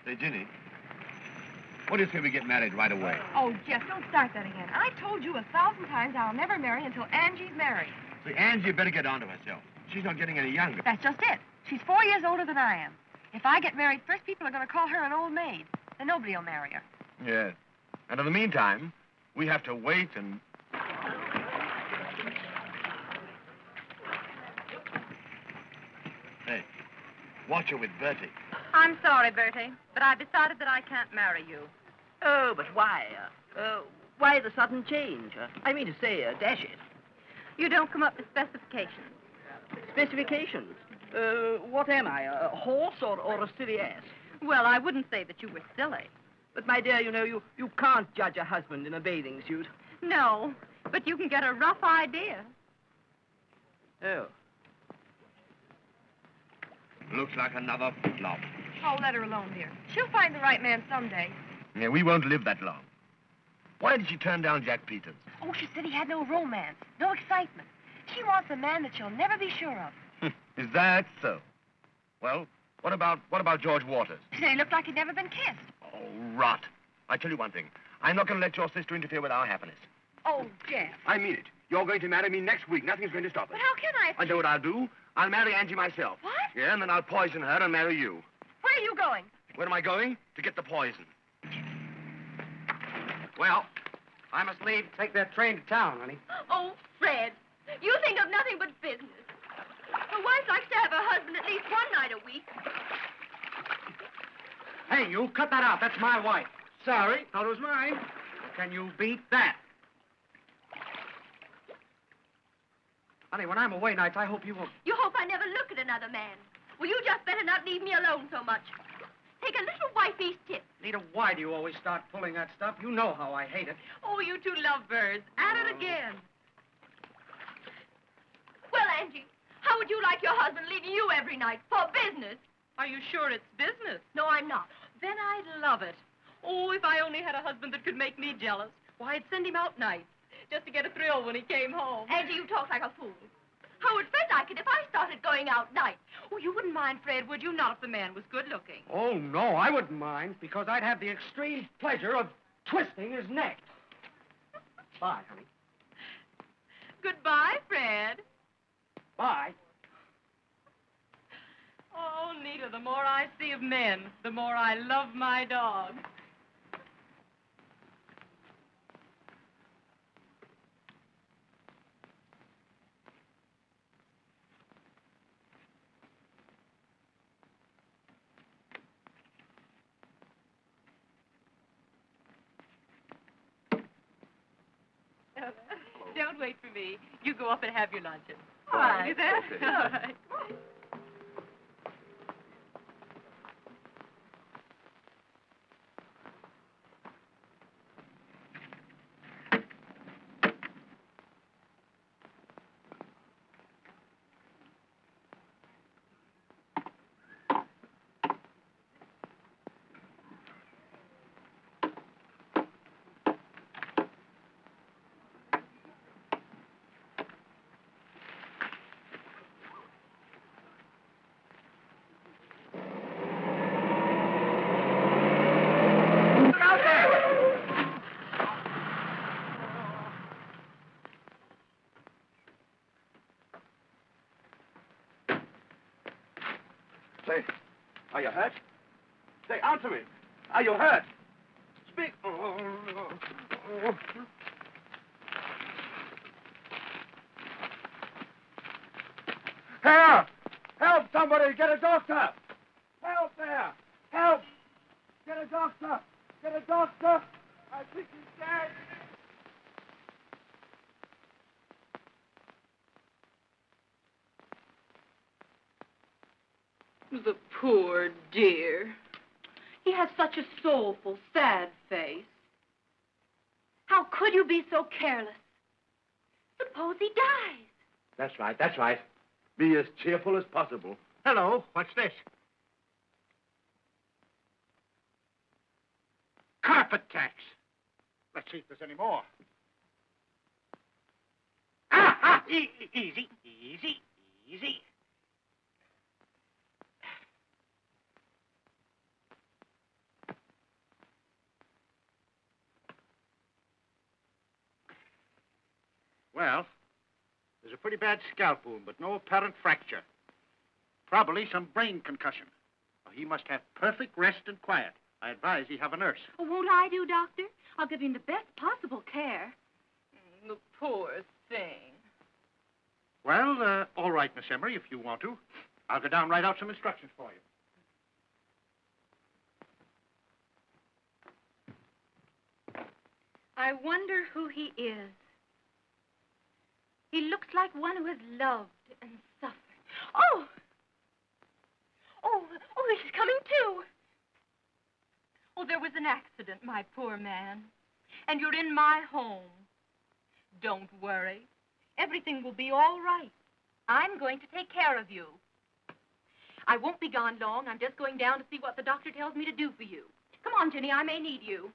Say, Ginny, what do you say we get married right away? Oh, Jeff, don't start that again. I told you 1,000 times I'll never marry until Angie's married. See, Angie better get on to herself. She's not getting any younger. That's just it. She's 4 years older than I am. If I get married first, people are going to call her an old maid. Then nobody will marry her. Yes. And in the meantime, we have to wait and... Hey, watch her with Bertie. I'm sorry, Bertie, but I've decided that I can't marry you. Oh, but why? Why the sudden change? I mean to say, dash it. You don't come up with specifications. Specifications? What am I, a horse or a silly ass? Well, I wouldn't say that you were silly. But, my dear, you know, you can't judge a husband in a bathing suit. No, but you can get a rough idea. Oh. Looks like another flop. Oh, let her alone, dear. She'll find the right man someday. Yeah, we won't live that long. Why did she turn down Jack Peters? Oh, she said he had no romance, no excitement. She wants a man that she'll never be sure of. Is that so? Well, what about George Waters? She said he looked like he'd never been kissed. Oh, rot. I tell you one thing. I'm not going to let your sister interfere with our happiness. Oh, Jeff. I mean it. You're going to marry me next week. Nothing's going to stop us. But how can I? I know what I'll do. I'll marry Angie myself. What? Yeah, and then I'll poison her and marry you. Where are you going? Where am I going? To get the poison. Well, I must leave. Take that train to town, honey. Oh, Fred, you think of nothing but business. A wife likes to have her husband at least one night a week. Hey, you, cut that out. That's my wife. Sorry, thought it was mine. Can you beat that? Honey, when I'm away nights, I hope you won't... You hope I never look at another man. Well, you just better not leave me alone so much. Take a little wifey's tip. Nita, why do you always start pulling that stuff? You know how I hate it. Oh, you two lovebirds. At it again. Well, Angie, how would you like your husband leaving you every night for business? Are you sure it's business? No, I'm not. Then I'd love it. Oh, if I only had a husband that could make me jealous. Why, I'd send him out nights, just to get a thrill when he came home. Angie, you talk like a fool. How would Fred like it if I started going out nights? Oh, you wouldn't mind, Fred, would you? Not if the man was good-looking. Oh, no, I wouldn't mind, because I'd have the extreme pleasure of twisting his neck. Bye, honey. Goodbye, Fred. Bye. Oh, Nita, the more I see of men, the more I love my dog. Don't wait for me. You go up and have your luncheon. All right. You there? Okay. All right. Say, are you hurt? Say, answer me. Are you hurt? Speak. Help! Help, somebody! Get a doctor! Help there! Help! Get a doctor! Get a doctor! I think he's dead! The poor dear. He has such a soulful, sad face. How could you be so careless? Suppose he dies. That's right, that's right. Be as cheerful as possible. Hello, what's this? Carpet tax. Let's see if there's any more. Easy, easy, easy. Well, there's a pretty bad scalp wound, but no apparent fracture. Probably some brain concussion. He must have perfect rest and quiet. I advise he have a nurse. Oh, won't I do, Doctor? I'll give him the best possible care. The poor thing. Well, all right, Miss Emery, if you want to. I'll go down and write out some instructions for you. I wonder who he is. He looks like one who has loved and suffered. Oh! Oh, he's coming too. Oh, there was an accident, my poor man. And you're in my home. Don't worry. Everything will be all right. I'm going to take care of you. I won't be gone long. I'm just going down to see what the doctor tells me to do for you. Come on, Jenny, I may need you.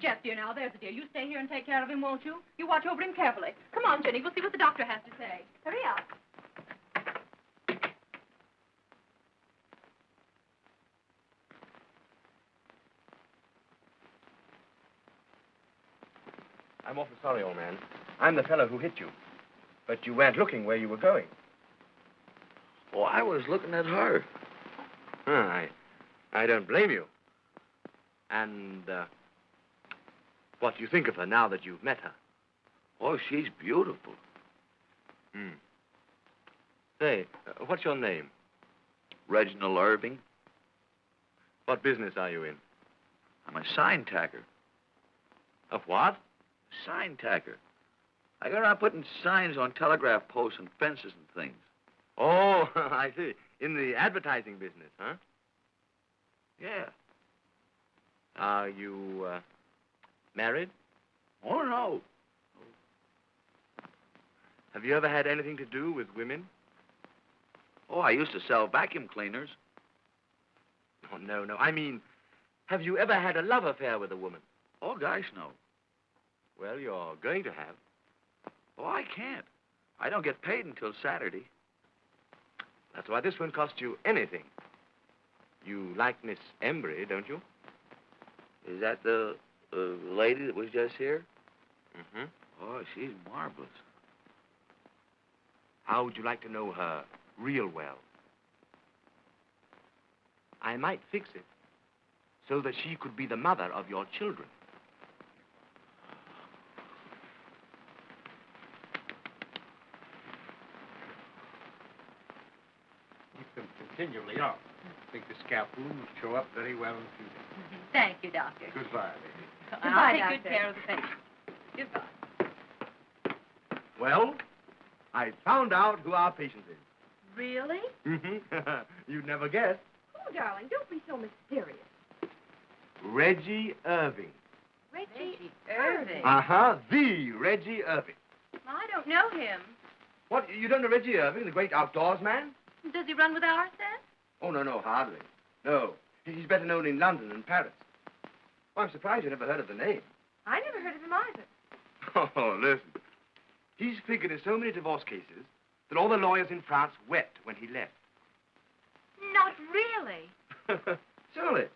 Jeff, dear, now, there's a dear. You stay here and take care of him, won't you? You watch over him carefully. Come on, Jenny, we'll see what the doctor has to say. Hurry up. I'm awfully sorry, old man. I'm the fellow who hit you. But you weren't looking where you were going. Oh, I was looking at her. I don't blame you. And, what do you think of her now that you've met her? Oh, she's beautiful. Say, what's your name? Reginald Irving. What business are you in? I'm a sign tacker. Of what? Sign tacker. I go around putting signs on telegraph posts and fences and things. Oh, I see. In the advertising business, huh? Yeah. Are you, married? Oh, no. Have you ever had anything to do with women? Oh, I used to sell vacuum cleaners. Oh, no. I mean, have you ever had a love affair with a woman? Oh, gosh, no. Well, you're going to have. Oh, I can't. I don't get paid until Saturday. That's why this won't cost you anything. You like Miss Embry, don't you? Is that the lady that was just here? Mm-hmm. Oh, she's marvelous. How would you like to know her real well? I might fix it so that she could be the mother of your children. Keep them continually up. I think the scalp wound will show up very well in the future. Thank you, Doctor. Goodbye, lady. I'll take good care of the patient. Goodbye. Well, I found out who our patient is. Really? Mm-hmm. You'd never guess. Oh, darling, don't be so mysterious. Reggie Irving. Reggie Irving. Uh-huh, the Reggie Irving. I don't know him. What, you don't know Reggie Irving, the great outdoors man? Does he run with ours, then? Oh, no, hardly. No, he's better known in London and Paris. Oh, I'm surprised you never heard of the name. I never heard of him either. Oh, listen. He's figured in so many divorce cases that all the lawyers in France wept when he left. Not really. Surely.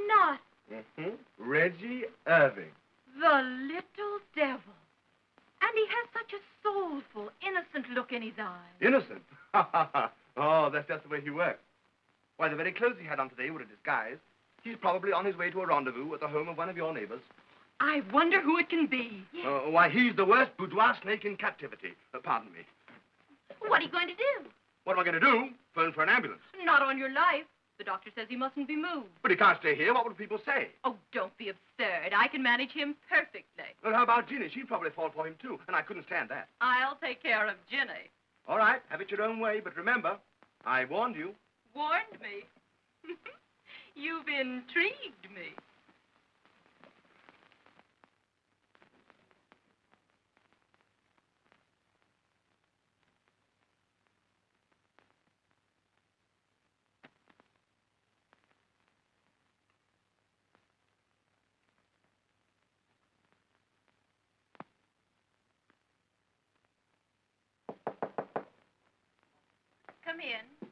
Not Reggie Irving. the little devil. And he has such a soulful, innocent look in his eyes. Innocent? Oh, that's just the way he works. Why, the very clothes he had on today were a disguise. He's probably on his way to a rendezvous at the home of one of your neighbors. I wonder who it can be. Why, he's the worst boudoir snake in captivity. Pardon me. What are you going to do? What am I going to do? Phone for an ambulance. Not on your life. The doctor says he mustn't be moved. But he can't stay here. What would people say? Oh, don't be absurd. I can manage him perfectly. Well, how about Ginny? She'd probably fall for him, too, and I couldn't stand that. I'll take care of Ginny. All right, have it your own way, but remember, I warned you. Warned me. You've intrigued me. Come in.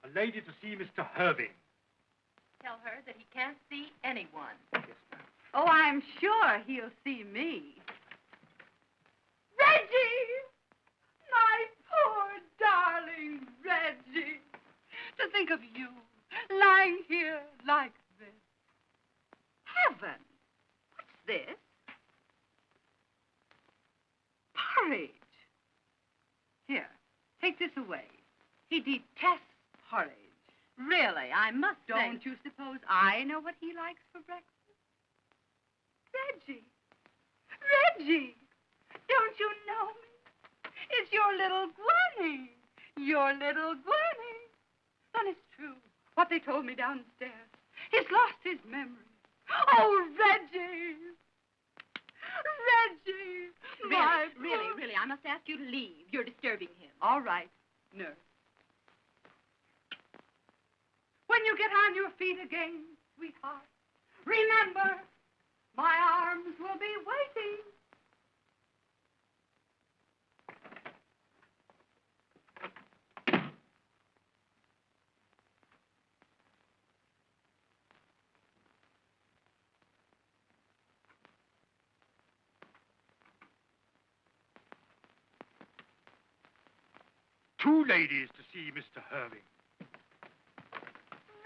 A lady to see Mr. Irving. tell her that he can't see anyone. Oh, I'm sure he'll see me. Reggie! My poor darling Reggie. To think of you lying here like this. Heaven! What's this? Porridge. Here, take this away. He detests porridge. Really, I must say... Don't you suppose I know what he likes for breakfast? Reggie! Reggie! Don't you know me? It's your little Gwenny. Your little Gwenny. And it's true, what they told me downstairs. He's lost his memory. Oh, Reggie! Reggie! Really, I must ask you to leave. You're disturbing him. All right, nurse. When you get on your feet again, sweetheart, remember, my arms will be waiting. Two ladies to see Mr. Irving.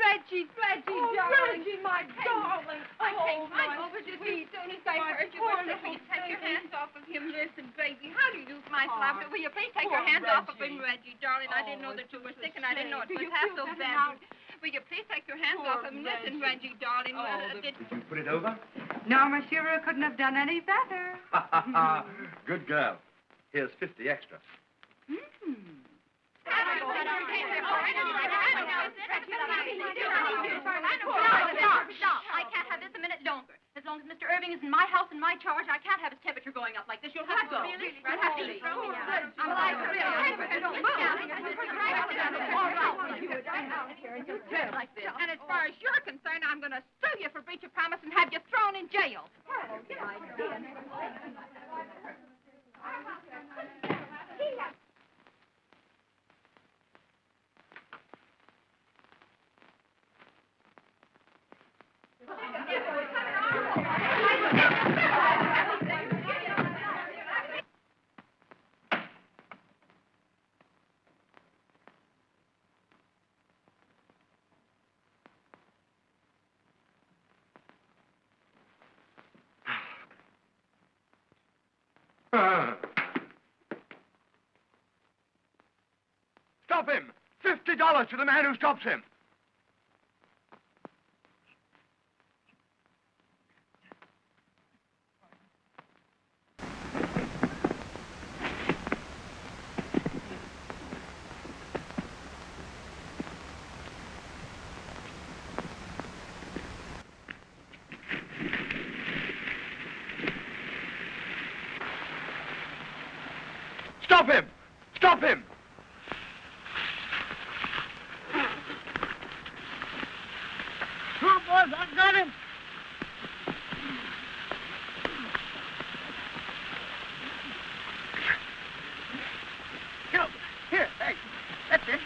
Reggie, darling. Reggie, my darling. I'm over to see as soon as I heard you. Will you take your hands off of him? Listen, baby, how do you use my slap? Will you please take your hands off of him, Reggie, darling? I didn't know that you were sick, and I didn't know it was half so bad. Will you please take your hands off him? Listen, Reggie, darling. Did you put it over? No, Monsieur couldn't have done any better. Good girl. Here's 50 extra. Stop. I can't have this a minute longer. As long as Mr. Irving is in my house and my charge, I can't have his temperature going up like this. You'll have to go. Really? You'll have to leave. And as far as you're concerned, I'm going to sue you for breach of promise and have you thrown in jail. Stop him! $50 to the man who stops him. Stop him! Stop him! Come on, boys, I got him! Get over. Here, hey, that's it.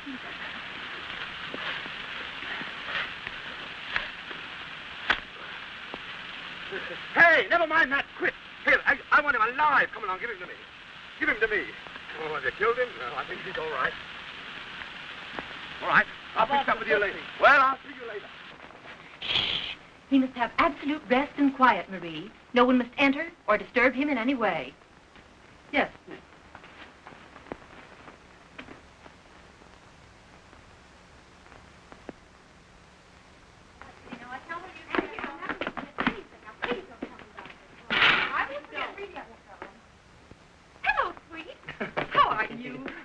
Hey, never mind that. Quit. Here, I want him alive. Come along, give him to me. Give him to me. Oh, have you killed him? No, I think he's all right. All right. I'll fix up with you later. Well, I'll see you later. Shh. He must have absolute rest and quiet, Marie. No one must enter or disturb him in any way. Yes, miss.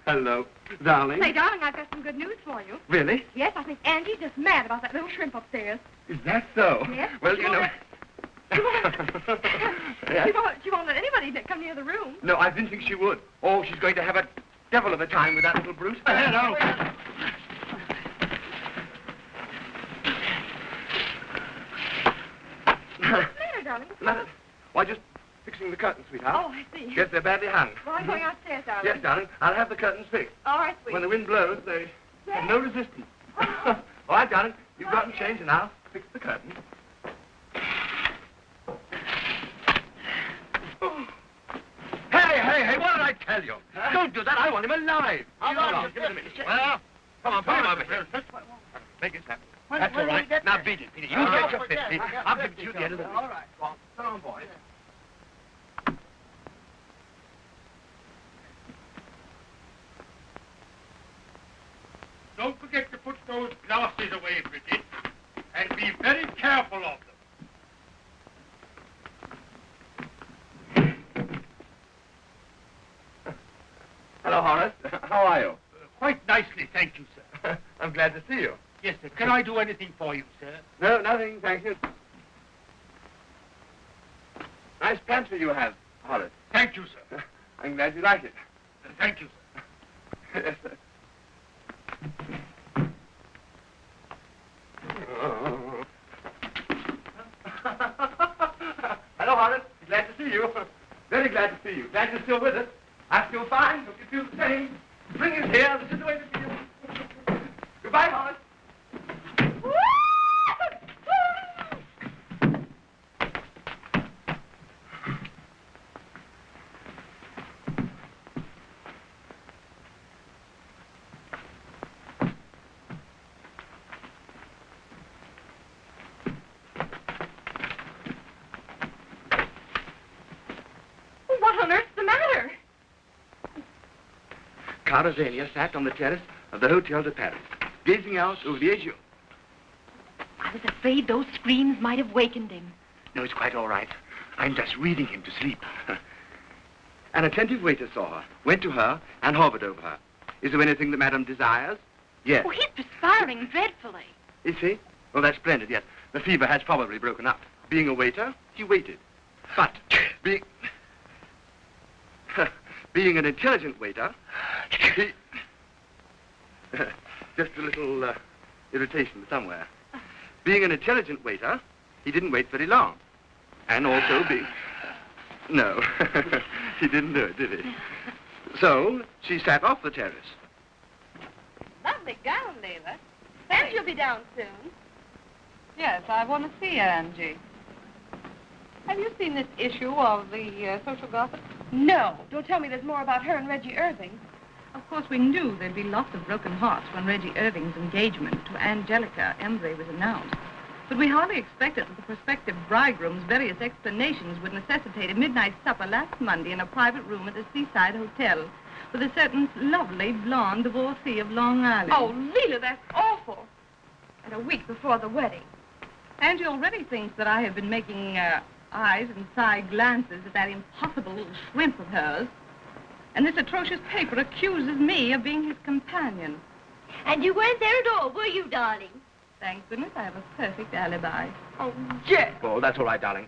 Hello, darling. Say, darling, I've got some good news for you. Really? Yes, I think Angie's just mad about that little shrimp upstairs. Is that so? Yes. Well, you know... Yes? She won't let anybody come near the room. No, I didn't think she would. Oh, she's going to have a devil of a time with that little brute. Hello. What's the matter, darling? Why, just fixing the curtains, sweetheart. Oh, I see. Yes, they're badly hung. Well, I'm going upstairs, darling. Yes, darling. I'll have the curtains fixed. All right, sweet. When the wind blows, they have no resistance. All right, darling. You've got them changed now. fix the curtain. Hey, what did I tell you? Don't do that. I want him alive. Hold on. Give it a minute. Well, come on, put him over here. Make it happen. That's all right. Now beat it. You get your 50. I'll give it to you at the end of the week. All right. Go on. Come on, boys. Don't forget to put those glasses away, Bridget, and be very careful of them. Hello, Horace. How are you? Quite nicely, thank you, sir. I'm glad to see you. Yes, sir. Can I do anything for you, sir? No, nothing, thank you. Nice pantry you have, Horace. Thank you, sir. I'm glad you like it. Thank you, sir. Yes, sir. Hello, Horace. Glad to see you. Very glad to see you. Glad you're still with us. I feel fine. Hope you feel the same. Spring is here. This is the way to feel. Goodbye, Horace. What on earth's the matter? Carazania sat on the terrace of the Hotel de Paris, gazing out over the azure. I was afraid those screams might have wakened him. No, it's quite all right. I'm just reading him to sleep. An attentive waiter saw her, went to her, and hovered over her. Is there anything that Madame desires? Yes. Oh, he's perspiring dreadfully. Is he? Well, that's splendid, yes. The fever has probably broken up. Being a waiter, he waited. But being an intelligent waiter, he... just a little irritation somewhere. Being an intelligent waiter, he didn't wait very long. And also being... No, he didn't do it, did he? So, she sat off the terrace. Lovely gown, Leila. And you'll be down soon. Yes, I want to see Angie. Have you seen this issue of the social gossip? No. Don't tell me there's more about her and Reggie Irving. Of course, we knew there'd be lots of broken hearts when Reggie Irving's engagement to Angelica Embry was announced. But we hardly expected that the prospective bridegroom's various explanations would necessitate a midnight supper last Monday in a private room at a seaside hotel with a certain lovely blonde divorcee of Long Island. Oh, Leila, that's awful. And a week before the wedding. Angie already thinks that I have been making eyes and side glances at that impossible little shrimp of hers. And this atrocious paper accuses me of being his companion. And you weren't there at all, were you, darling? Thank goodness I have a perfect alibi. Oh, Jeff. Oh, that's all right, darling.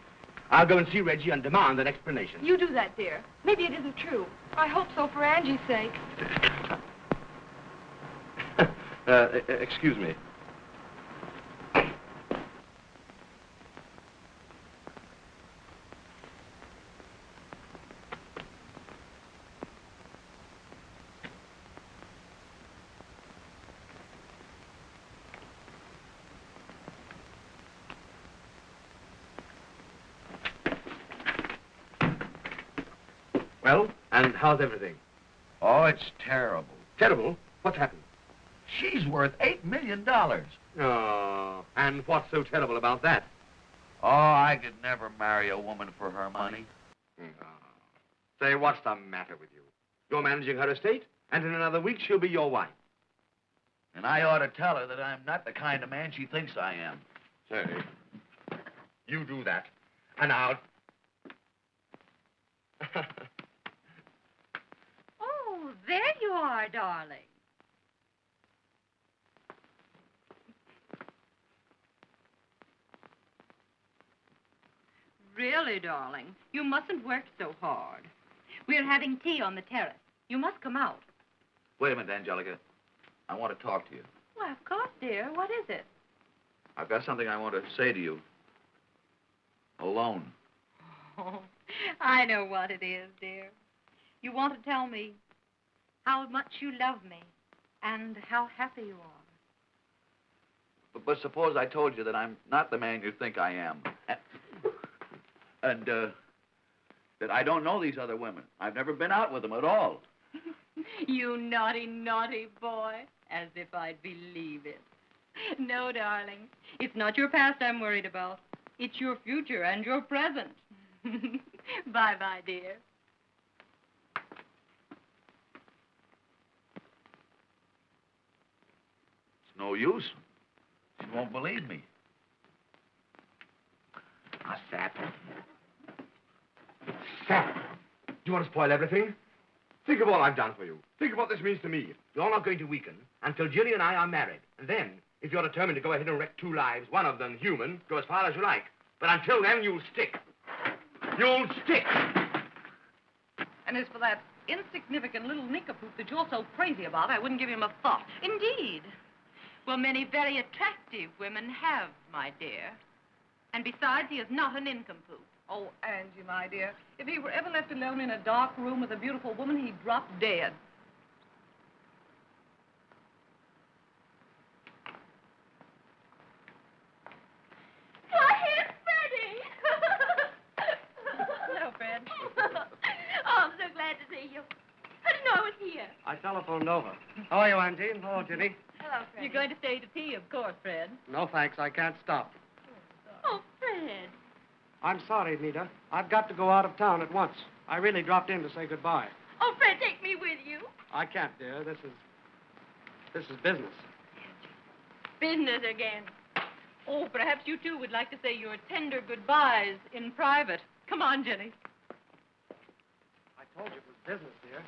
I'll go and see Reggie and demand an explanation. You do that, dear. Maybe it isn't true. I hope so for Angie's sake. Excuse me. Well, and how's everything? Oh, it's terrible. Terrible? What's happened? She's worth $8 million. Oh, and what's so terrible about that? Oh, I could never marry a woman for her money. Say, what's the matter with you? You're managing her estate, and in another week she'll be your wife. And I ought to tell her that I'm not the kind of man she thinks I am. Say, you do that, and I'll... Oh, there you are, darling. Really, darling, you mustn't work so hard. We're having tea on the terrace. You must come out. Wait a minute, Angelica. I want to talk to you. Why, of course, dear. What is it? I've got something I want to say to you. Alone. Oh, I know what it is, dear. You want to tell me how much you love me and how happy you are. But suppose I told you that I'm not the man you think I am. And that I don't know these other women. I've never been out with them at all. You naughty, naughty boy. As if I'd believe it. No, darling. It's not your past I'm worried about. It's your future and your present. Bye-bye, dear. It's no use. She won't believe me. Ah, Sap. Sap, do you want to spoil everything? Think of all I've done for you. Think of what this means to me. You're not going to weaken until Ginny and I are married. And then, if you're determined to go ahead and wreck 2 lives, one of them human, go as far as you like. But until then, you'll stick. You'll stick. And as for that insignificant little nincompoop that you're so crazy about, I wouldn't give him a thought. Indeed. Well, many very attractive women have, my dear. And besides, he is not a nincompoop. Oh, Angie, my dear, if he were ever left alone in a dark room with a beautiful woman, he'd drop dead. Why, here's Freddie! Hello, Fred. Oh, I'm so glad to see you. How did you know I was here? I telephoned over. How are you, Auntie? Hello, Ginny. Hello, Freddie. You're going to stay to tea, of course, Fred. No, thanks. I can't stop. Oh, Fred. I'm sorry, Nita. I've got to go out of town at once. I really dropped in to say goodbye. Oh, Fred, take me with you. I can't, dear. This is business. Business again. Oh, perhaps you two would like to say your tender goodbyes in private. Come on, Jenny. I told you it was business, dear.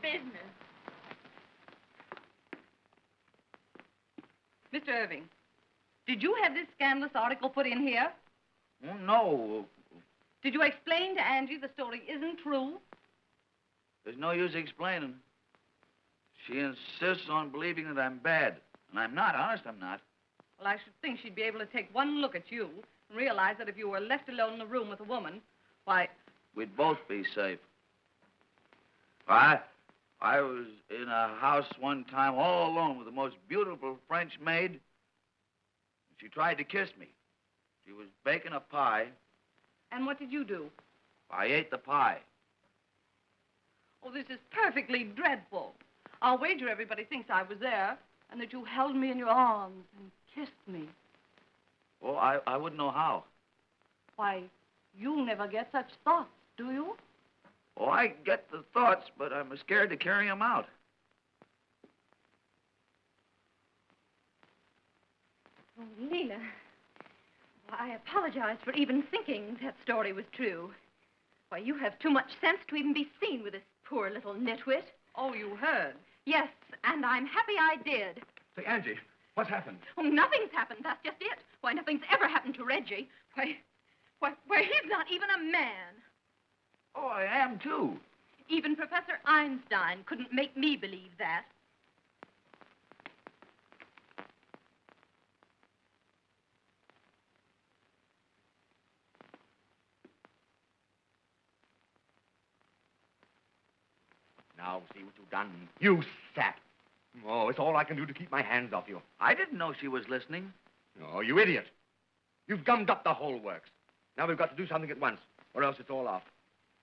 Business. Mr. Irving, did you have this scandalous article put in here? Oh, no. Did you explain to Angie the story isn't true? There's no use explaining. She insists on believing that I'm bad. And I'm not. Honest, I'm not. Well, I should think she'd be able to take one look at you and realize that if you were left alone in the room with a woman, why... We'd both be safe. I was in a house one time all alone with the most beautiful French maid. She tried to kiss me. She was baking a pie. And what did you do? I ate the pie. Oh, this is perfectly dreadful. I'll wager everybody thinks I was there and that you held me in your arms and kissed me. Oh, I wouldn't know how. Why, you'll never get such thoughts, do you? Oh, I get the thoughts, but I'm scared to carry them out. Oh, Leela. I apologize for even thinking that story was true. Why, you have too much sense to even be seen with this poor little nitwit. Oh, you heard? Yes, and I'm happy I did. Say, Angie, what's happened? Oh, nothing's happened. That's just it. Why, nothing's ever happened to Reggie. Why, he's not even a man. Oh, I am, too. Even Professor Einstein couldn't make me believe that. Now, see what you've done. You sap. Oh, it's all I can do to keep my hands off you. I didn't know she was listening. Oh, you idiot. You've gummed up the whole works. Now we've got to do something at once, or else it's all off.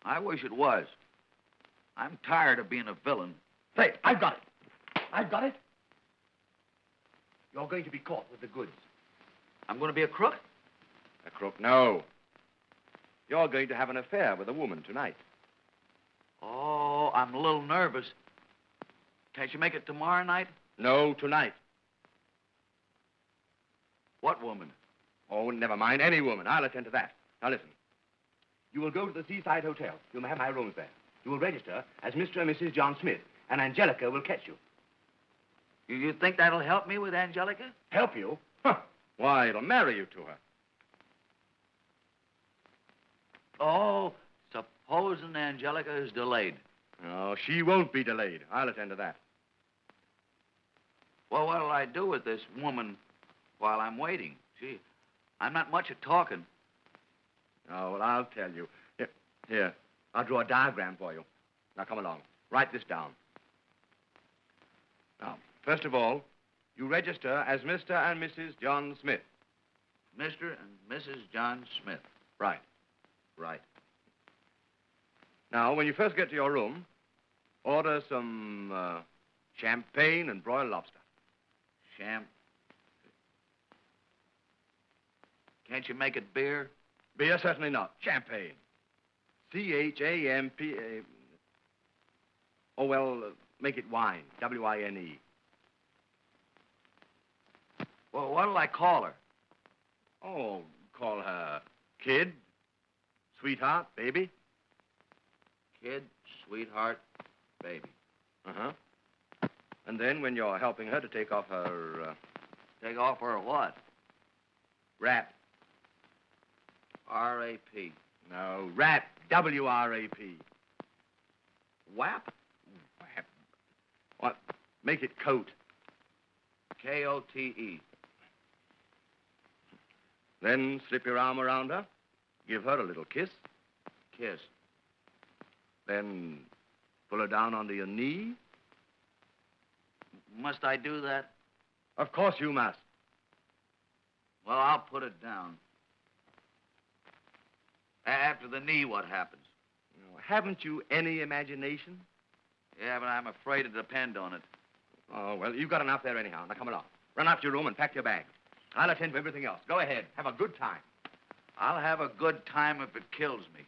I wish it was. I'm tired of being a villain. Say, I've got it. I've got it. You're going to be caught with the goods. I'm going to be a crook? A crook? No. You're going to have an affair with a woman tonight. Oh, I'm a little nervous. Can't you make it tomorrow night? No, tonight. What woman? Oh, never mind. Any woman. I'll attend to that. Now, listen. You will go to the Seaside Hotel. You'll have my rooms there. You will register as Mr. and Mrs. John Smith, and Angelica will catch you. You think that'll help me with Angelica? Help you? Huh. Why, it'll marry you to her. Oh, supposing Angelica is delayed. No, she won't be delayed. I'll attend to that. Well, what'll I do with this woman while I'm waiting? Gee, I'm not much at talking. Oh, well, I'll tell you. Here, I'll draw a diagram for you. Now, come along. Write this down. Now, first of all, You register as Mr. and Mrs. John Smith. Mr. and Mrs. John Smith. Right. Right. Now, when you first get to your room, order some champagne and broiled lobster. Can't you make it beer? Beer, certainly not. Champagne. C-H-A-M-P-A... Oh, well, make it wine. W-I-N-E. Well, what'll I call her? Oh, call her kid, sweetheart, baby. Kid, sweetheart, baby. Uh-huh. And then when you're helping her to take off her... Take off her what? wrap. R-A-P. No, wrap. W-R-A-P. WAP? Wrap. What? Make it coat. K-O-T-E. Then slip your arm around her. Give her a little kiss. Kiss. Then pull her down onto your knee. Must I do that? Of course you must. Well, I'll put it down. After the knee, what happens? Haven't you any imagination? Yeah, but I'm afraid to depend on it. Oh, well, you've got enough there anyhow. Now, come along. Run up to your room and pack your bag. I'll attend to everything else. Go ahead. Have a good time. I'll have a good time if it kills me.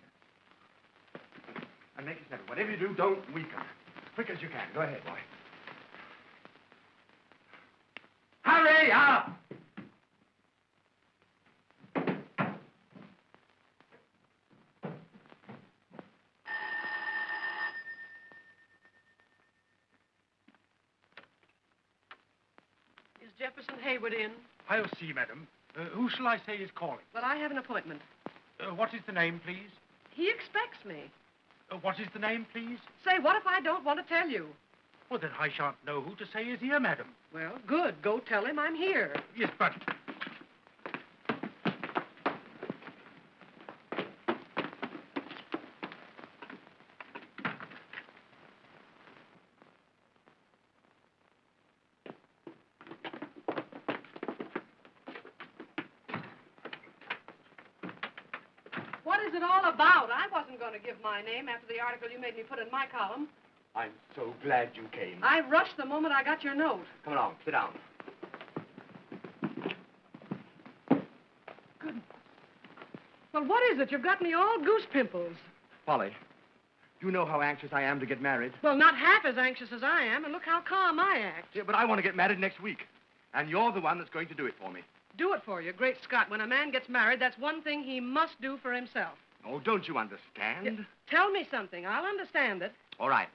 And make it snappy. Whatever you do, don't weaken. Quick as you can. Go ahead, boy. Hurry up! Is Jefferson Hayward in? I'll see, madam. Who shall I say is calling? But I have an appointment. What is the name, please? He expects me. What is the name, please? Say, what if I don't want to tell you? Well, then I shan't know who to say is here, madam. Well, good. Go tell him I'm here. Yes, but... What is it all about? I wasn't going to give my name after the article you made me put in my column. I'm so glad you came. I rushed the moment I got your note. Come along. Sit down. Goodness. Well, what is it? You've got me all goose pimples. Polly, you know how anxious I am to get married. Well, not half as anxious as I am, and look how calm I act. Yeah, but I want to get married next week. And you're the one that's going to do it for me. Do it for you. Great Scott, when a man gets married, that's one thing he must do for himself. Oh, don't you understand? Tell me something. I'll understand it. All right.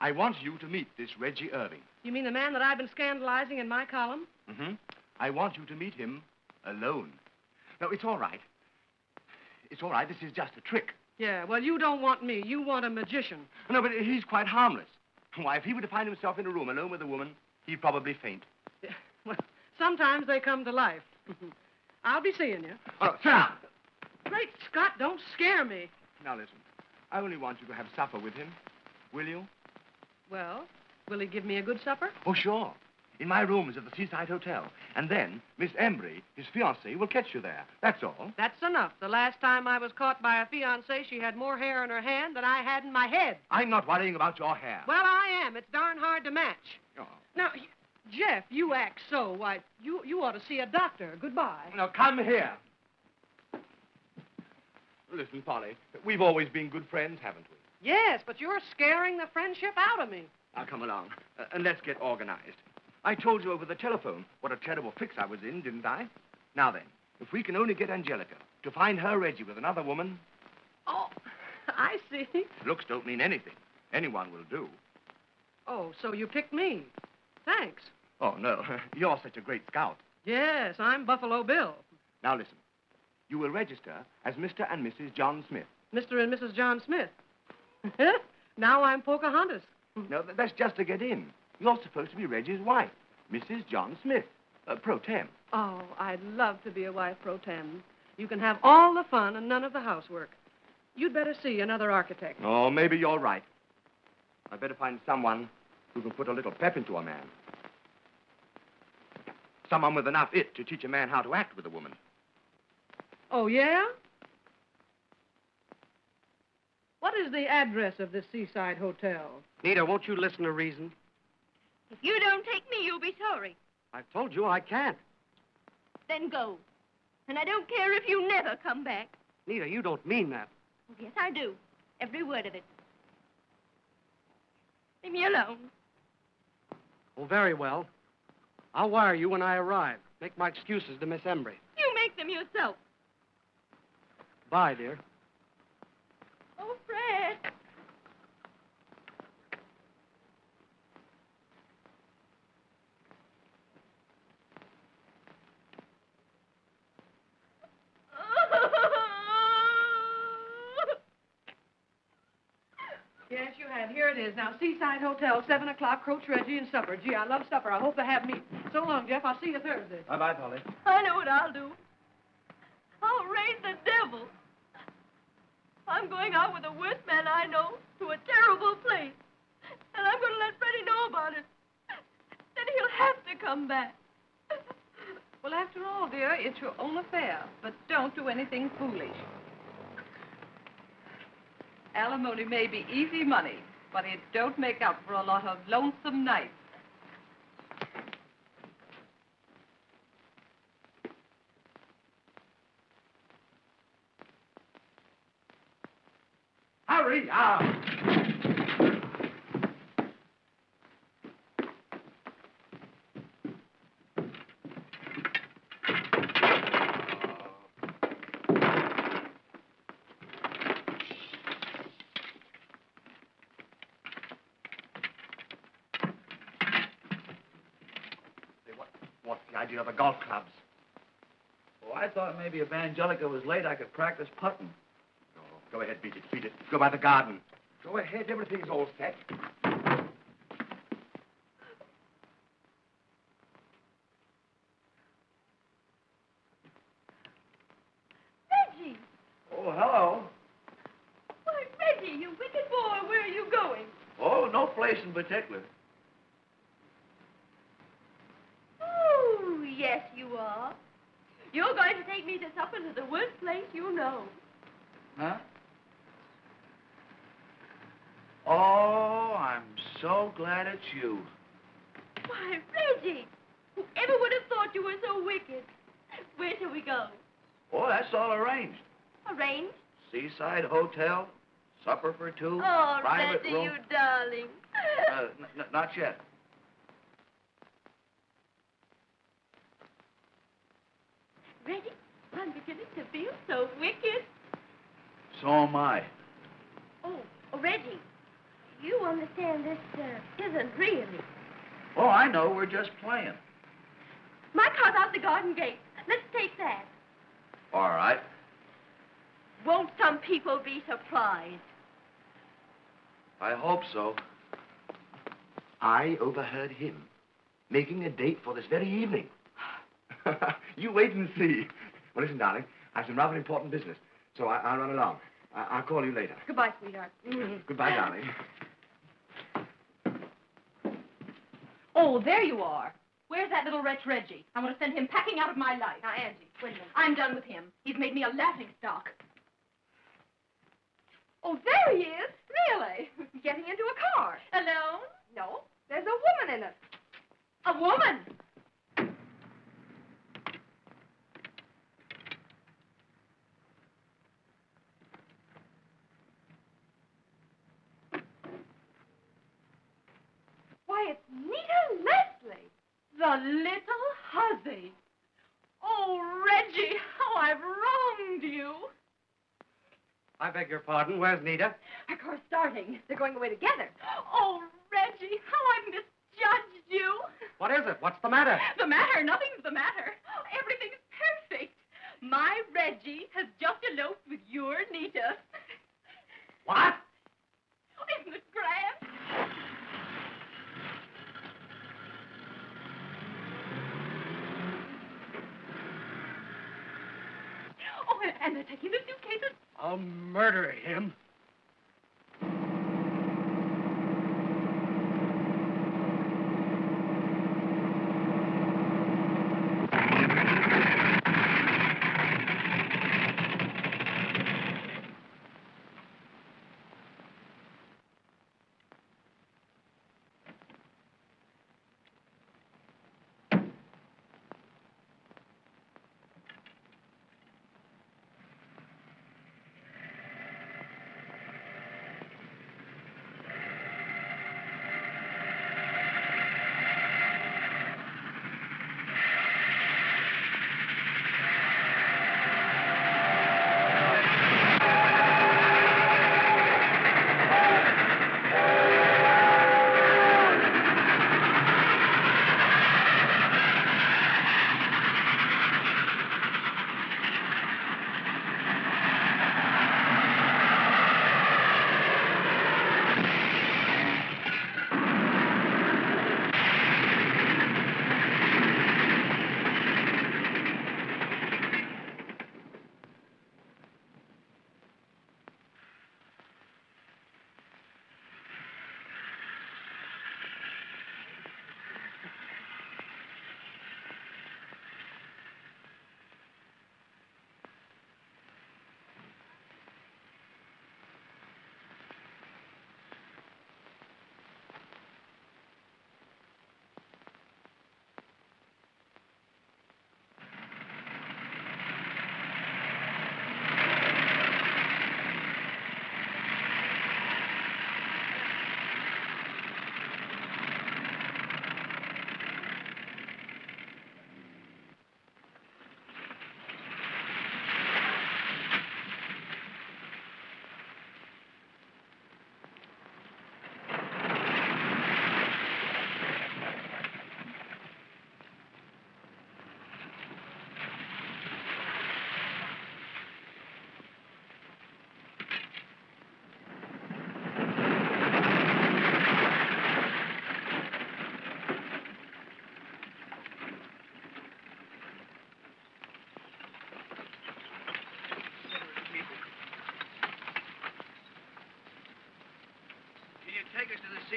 I want you to meet this Reggie Irving. You mean the man that I've been scandalizing in my column? Mm-hmm. I want you to meet him alone. No, it's all right. It's all right. This is just a trick. Yeah, well, you don't want me. You want a magician. No, but he's quite harmless. Why, if he were to find himself in a room alone with a woman, he'd probably faint. Yeah, well, sometimes they come to life. I'll be seeing you. Oh, sit down. Great Scott, don't scare me. Now, listen. I only want you to have supper with him. Will you? Well, will he give me a good supper? Oh, sure. In my rooms at the Seaside Hotel. And then Miss Embry, his fiancée, will catch you there. That's all. That's enough. The last time I was caught by a fiancée, she had more hair in her hand than I had in my head. I'm not worrying about your hair. Well, I am. It's darn hard to match. Oh. Now, Jeff, you act so. Why, you ought to see a doctor. Goodbye. Now, come here. Listen, Polly, we've always been good friends, haven't we? Yes, but you're scaring the friendship out of me. Now, come along, and let's get organized. I told you over the telephone what a terrible fix I was in, didn't I? Now then, if we can only get Angelica to find her Reggie with another woman... Oh, I see. Looks don't mean anything. Anyone will do. Oh, so you picked me. Thanks. Oh, no. You're such a great scout. Yes, I'm Buffalo Bill. Now, listen. You will register as Mr. and Mrs. John Smith. Mr. and Mrs. John Smith. Now I'm Pocahontas. No, that's just to get in. You're supposed to be Reggie's wife, Mrs. John Smith, pro tem. Oh, I'd love to be a wife pro tem. You can have all the fun and none of the housework. You'd better see another architect. Oh, maybe you're right. I'd better find someone who can put a little pep into a man. Someone with enough it to teach a man how to act with a woman. Oh, yeah? What is the address of this seaside hotel? Nita, won't you listen to reason? If you don't take me, you'll be sorry. I've told you I can't. Then go. And I don't care if you never come back. Nita, you don't mean that. Oh, yes, I do. Every word of it. Leave me alone. Oh, very well. I'll wire you when I arrive. Make my excuses to Miss Embry. You make them yourself. Bye, dear. Oh, Fred. Yes, you had. Here it is. Now, Seaside Hotel, 7 o'clock, Coach Reggie and supper. Gee, I love supper. I hope they have me. So long, Jeff. I'll see you Thursday. Bye-bye, Polly. I know what I'll do. I'll raise the devil. I'm going out with the worst man I know to a terrible place. And I'm going to let Freddie know about it. Then he'll have to come back. Well, after all, dear, it's your own affair. But don't do anything foolish. Alimony may be easy money, but it don't make up for a lot of lonesome nights. Hurry up! What's the idea of the golf clubs? Oh, I thought maybe if Angelica was late, I could practice putting. Oh, go ahead, beat it, beat it. Go by the garden. Go ahead, everything's all set. Reggie! Oh, hello. Why, Reggie, you wicked boy, where are you going? Oh, no place in particular. Oh, yes, you are. You're going to take me to supper to the worst place you know. Huh? Oh, I'm so glad it's you. Why, Reggie, whoever would have thought you were so wicked? Where shall we go? Oh, that's all arranged. Arranged? Seaside Hotel, supper for two, Oh, private Reggie, room. you darling. Not yet. Reggie, I'm beginning to feel so wicked. So am I. Oh, Reggie, you understand this isn't really. Oh, I know. We're just playing. My car's out the garden gate. Let's take that. All right. Won't some people be surprised? I hope so. I overheard him making a date for this very evening. You wait and see. Well, listen, darling, I have some rather important business, so I'll run along. I'll call you later. Goodbye, sweetheart. Goodbye, darling. Oh, there you are. Where's that little wretch Reggie? I want to send him packing out of my life. Now, Angie, wait a minute. I'm done with him. He's made me a laughing stock. Oh, there he is. Really? Getting into a car. Alone? No, there's a woman in it. A woman? Why, it's Nita Leslie. The little hussy. Oh, Reggie, how I've wronged you. I beg your pardon. Where's Nita? Our car's starting. They're going away together. Oh, Reggie, how I've misjudged you. What is it? What's the matter? The matter? Nothing's the matter. Everything's perfect. My Reggie has just eloped with your Nita. What? Isn't it grand? Oh, and they're taking the suitcases. I'll murder him.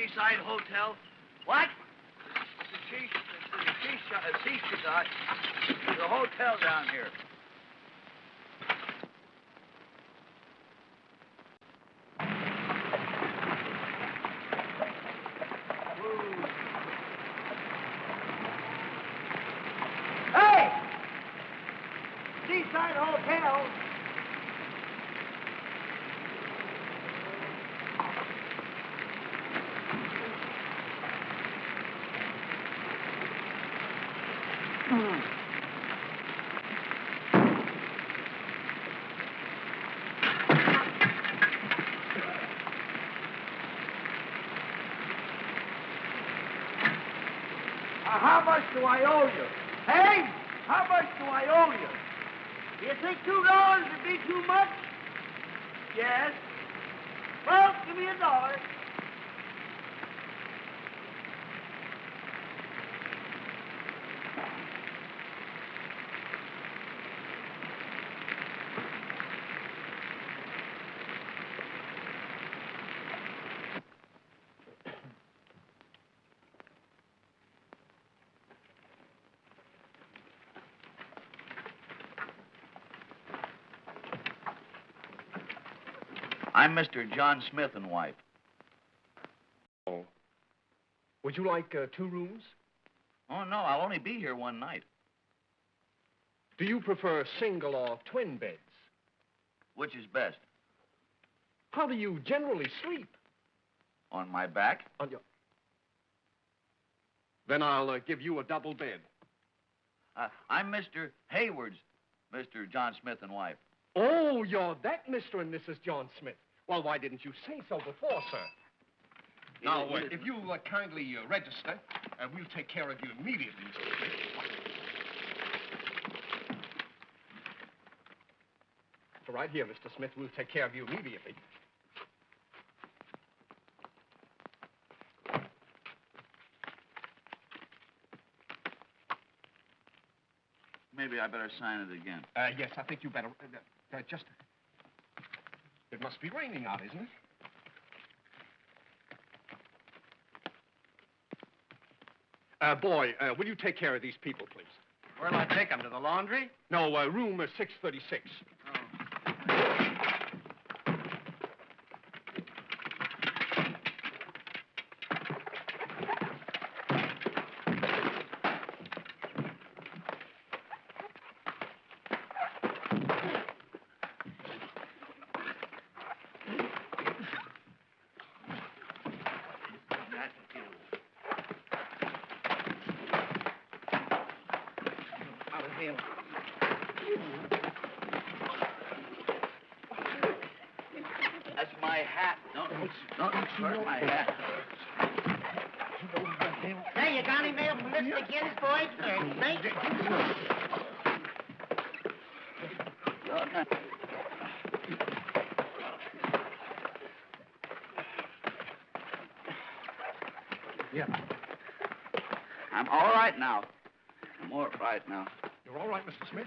Seaside Hotel? What? Seaside. There's a hotel down here. Hey! Seaside Hotel. How much do I owe you? Hey, how much do I owe you? Do you think $2 would be too much? Yes. Well, give me $1. I'm Mr. John Smith and wife. Oh. Would you like 2 rooms? Oh, no, I'll only be here one night. Do you prefer single or twin beds? Which is best? How do you generally sleep? On my back? On your... Then I'll give you a double bed. I'm Mr. Hayward's, Mr. John Smith and wife. Oh, you're that Mr. and Mrs. John Smith. Well, why didn't you say so before, sir? Now, if you kindly register, we'll take care of you immediately, Mr. Smith. So right here, Mr. Smith, we'll take care of you immediately. Maybe I better sign it again. Yes, I think you better... just... It must be raining out, isn't it? Boy, will you take care of these people, please? Where'll I take them? To the laundry? No, room 636. That's my hat. Don't hurt my hat. Hey, you got any mail from Mr. Ginsburg? Thank you. Yeah. I'm all right now. I'm all right now. You're all right, Mr. Smith?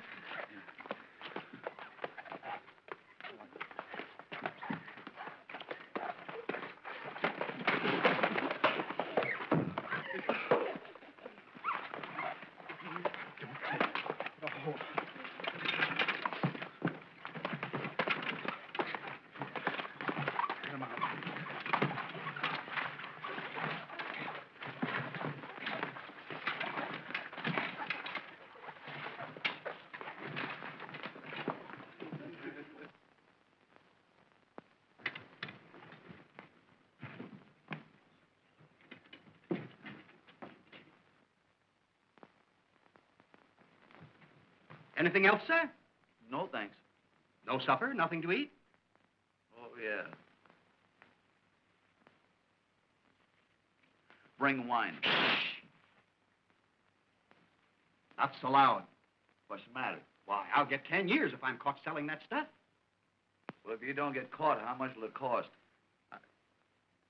Anything else, sir? No, thanks. No supper? Nothing to eat? Oh, yeah. Bring wine. Not so loud. What's the matter? Why, I'll get 10 years if I'm caught selling that stuff. Well, if you don't get caught, how much will it cost?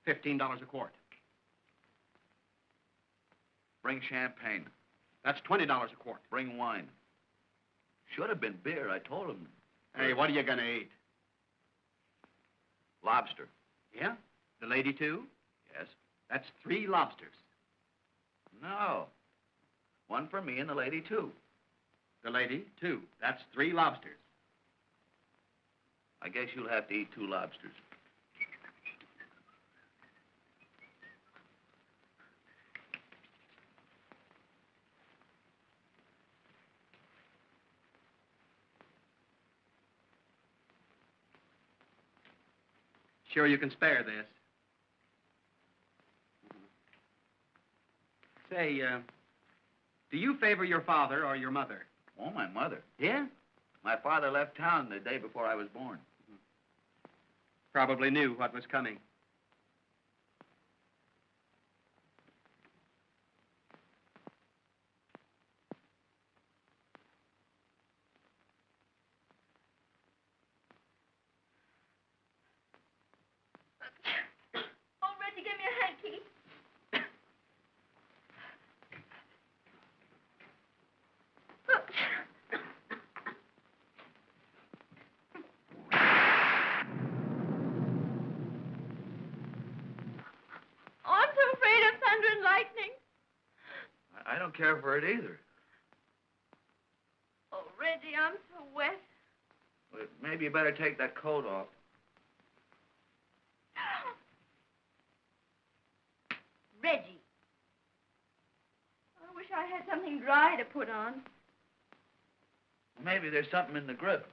$15 a quart. Bring champagne. That's $20 a quart. Bring wine. Should have been beer, I told him. Hey, what are you gonna eat? Lobster. Yeah? The lady, too? Yes. That's 3 lobsters. No. One for me and the lady, too. The lady, 2. That's 3 lobsters. I guess you'll have to eat 2 lobsters. Sure you can spare this? Say, do you favor your father or your mother? Oh, my mother. Yeah? My father left town the day before I was born. Probably knew what was coming. Oh, Reggie, give me a hanky. Oh, I'm so afraid of thunder and lightning. I don't care for it either. Oh, Reggie, I'm so wet. But maybe you better take that coat off. Reggie. I wish I had something dry to put on. Maybe there's something in the grip.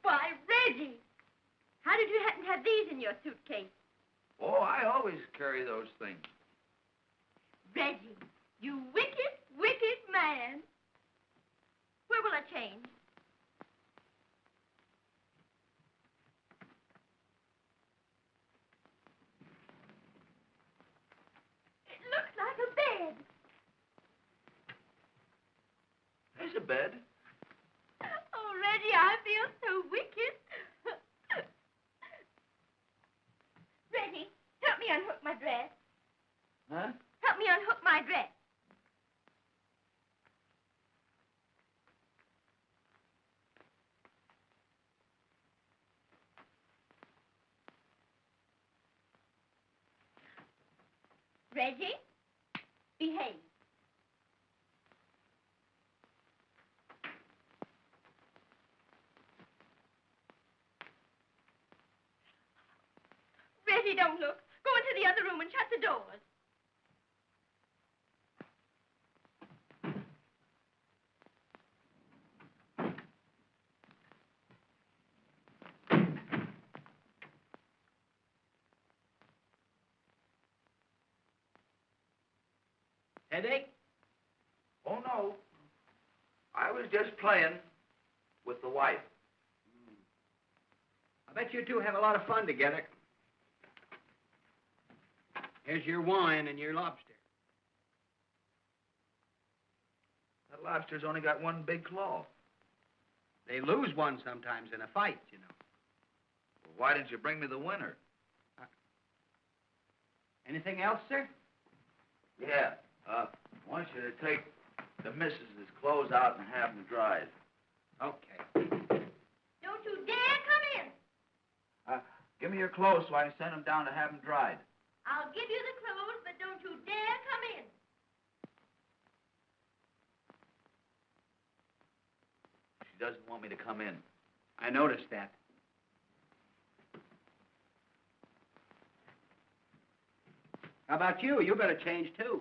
Why, Reggie! How did you happen to have these in your suitcase? Oh, I always carry those things. Reggie, you wicked, wicked man. Where will I change? It looks like a bed. There's a bed. Oh, Reggie, I feel so wicked. Reggie, help me unhook my dress. Huh? Help me unhook my dress. Reggie, behave. Reggie, don't look. Go into the other room and shut the doors. Headache? Oh, no. I was just playing with the wife. I bet you 2 have a lot of fun together. Here's your wine and your lobster. That lobster's only got one big claw. They lose one sometimes in a fight, you know. Well, why didn't you bring me the winner? Anything else, sir? Yeah. I want you to take the missus's clothes out and have them dried. Okay. Don't you dare come in. Give me your clothes so I can send them down to have them dried. I'll give you the clothes, but don't you dare come in. She doesn't want me to come in. I noticed that. How about you? You better change, too.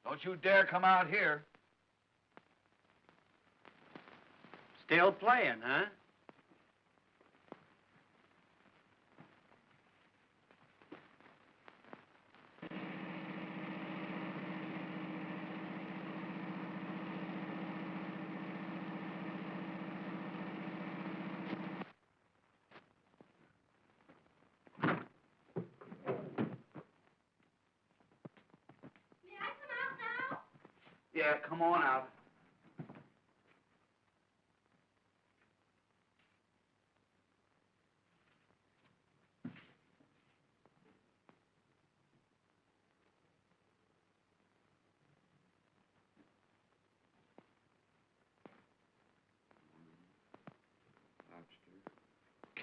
Don't you dare come out here. Still playing, huh? Yeah, come on out.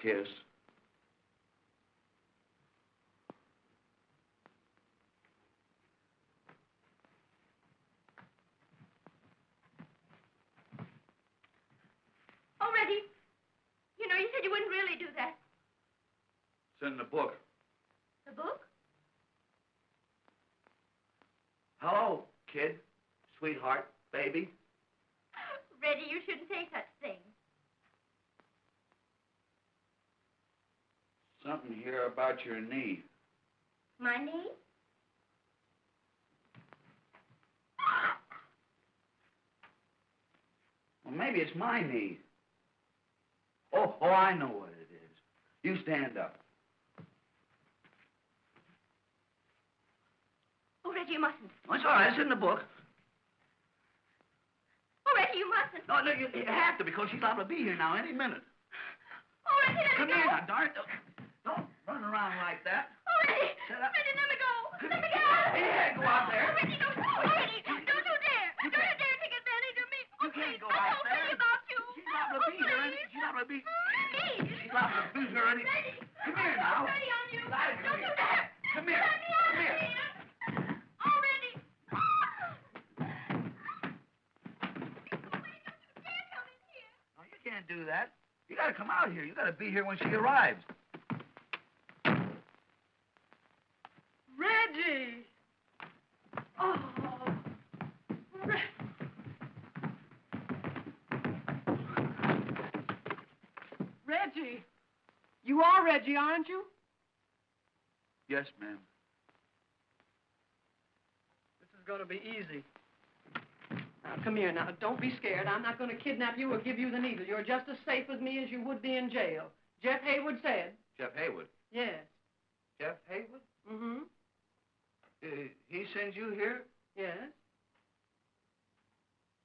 kiss. Oh, Reggie. You know, you said you wouldn't really do that. It's in the book. The book? Hello, kid, sweetheart, baby. Reggie, you shouldn't say such things. Something here about your knee. My knee? Well, maybe it's my knee. Oh, I know what it is. You stand up. Oh, Reggie, you mustn't. Oh, it's all right. It's in the book. Oh, Reggie, you mustn't. No, you have to because she's liable to be here now any minute. Oh, Reggie, let Come me go. here now, darn it. Don't run around like that. Oh, Reggie. Shut up. Reggie, let me go. Let me go. Yeah, go out there. Oh, Reggie, don't. Oh, Reggie, don't you dare. Don't you dare take advantage of me. You can't go out there. I'm so about you. She's liable to be here. She's liable to be... She's liable to be here any... Come here now. Ready on you. Come Don't you dare. Come here. Let me out Come here. Oh, Reggie. No, you can't do that. You got to come out here. You got to be here when she arrives. Reggie! Oh, Reggie! You are Reggie, aren't you? Yes, ma'am. This is going to be easy. Now, come here now. Don't be scared. I'm not going to kidnap you or give you the needle. You're just as safe with me as you would be in jail. Jeff Haywood said. Jeff Haywood. Yes. Jeff Haywood? Mm-hmm. He sends you here? Yes.